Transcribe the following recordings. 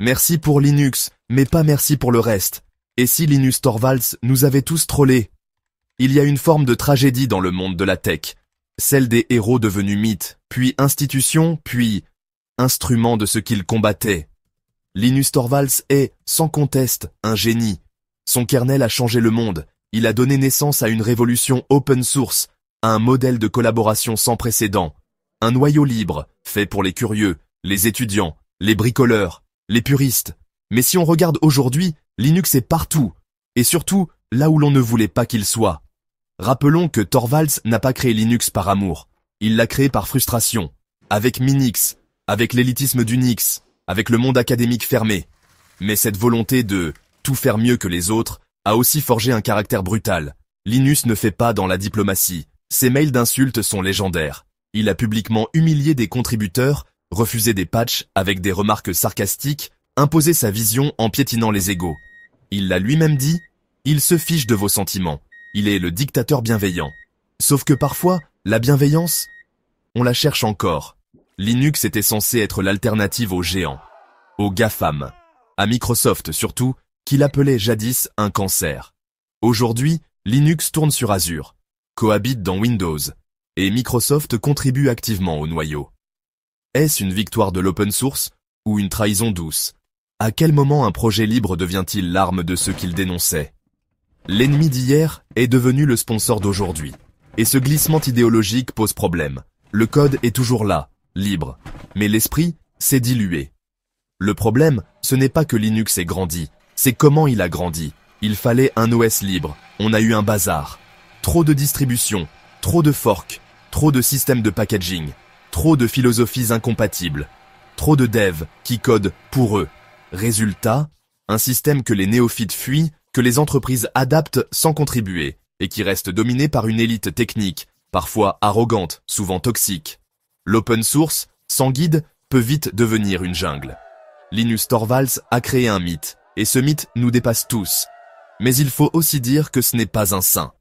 Merci pour Linux, mais pas merci pour le reste. Et si Linus Torvalds nous avait tous trollés? Il y a une forme de tragédie dans le monde de la tech. Celle des héros devenus mythes, puis institutions, puis instruments de ce qu'ils combattaient. Linus Torvalds est, sans conteste, un génie. Son kernel a changé le monde. Il a donné naissance à une révolution open source, à un modèle de collaboration sans précédent. Un noyau libre, fait pour les curieux, les étudiants, les bricoleurs, les puristes. Mais si on regarde aujourd'hui, Linux est partout, et surtout là où l'on ne voulait pas qu'il soit. Rappelons que Torvalds n'a pas créé Linux par amour. Il l'a créé par frustration, avec Minix, avec l'élitisme d'Unix, avec le monde académique fermé. Mais cette volonté de tout faire mieux que les autres a aussi forgé un caractère brutal. Linus ne fait pas dans la diplomatie. Ses mails d'insultes sont légendaires. Il a publiquement humilié des contributeurs, refusé des patchs avec des remarques sarcastiques, imposé sa vision en piétinant les égos. Il l'a lui-même dit, il se fiche de vos sentiments. Il est le dictateur bienveillant. Sauf que parfois, la bienveillance, on la cherche encore. Linux était censé être l'alternative aux géants, aux GAFAM, à Microsoft surtout, qu'il appelait jadis un cancer. Aujourd'hui, Linux tourne sur Azure, cohabite dans Windows, et Microsoft contribue activement au noyau. Est-ce une victoire de l'open source ou une trahison douce? À quel moment un projet libre devient-il l'arme de ceux qu'il dénonçait? L'ennemi d'hier est devenu le sponsor d'aujourd'hui. Et ce glissement idéologique pose problème. Le code est toujours là, libre, mais l'esprit s'est dilué. Le problème, ce n'est pas que Linux ait grandi, c'est comment il a grandi. Il fallait un OS libre, on a eu un bazar. Trop de distributions, trop de forks, trop de systèmes de packaging, trop de philosophies incompatibles, trop de devs qui codent pour eux. Résultat, un système que les néophytes fuient, que les entreprises adaptent sans contribuer, et qui reste dominé par une élite technique, parfois arrogante, souvent toxique. L'open source, sans guide, peut vite devenir une jungle. Linus Torvalds a créé un mythe, et ce mythe nous dépasse tous. Mais il faut aussi dire que ce n'est pas un saint.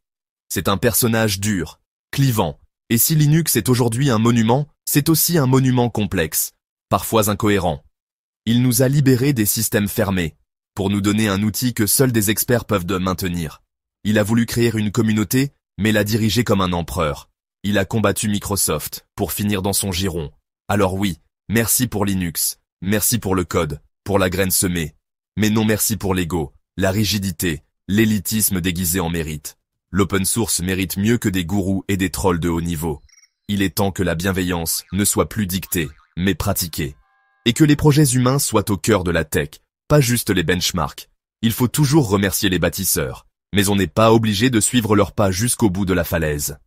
C'est un personnage dur, clivant, et si Linux est aujourd'hui un monument, c'est aussi un monument complexe, parfois incohérent. Il nous a libérés des systèmes fermés, pour nous donner un outil que seuls des experts peuvent maintenir. Il a voulu créer une communauté, mais l'a dirigée comme un empereur. Il a combattu Microsoft, pour finir dans son giron. Alors oui, merci pour Linux, merci pour le code, pour la graine semée. Mais non merci pour l'ego, la rigidité, l'élitisme déguisé en mérite. L'open source mérite mieux que des gourous et des trolls de haut niveau. Il est temps que la bienveillance ne soit plus dictée, mais pratiquée. Et que les projets humains soient au cœur de la tech, pas juste les benchmarks. Il faut toujours remercier les bâtisseurs, mais on n'est pas obligé de suivre leurs pas jusqu'au bout de la falaise.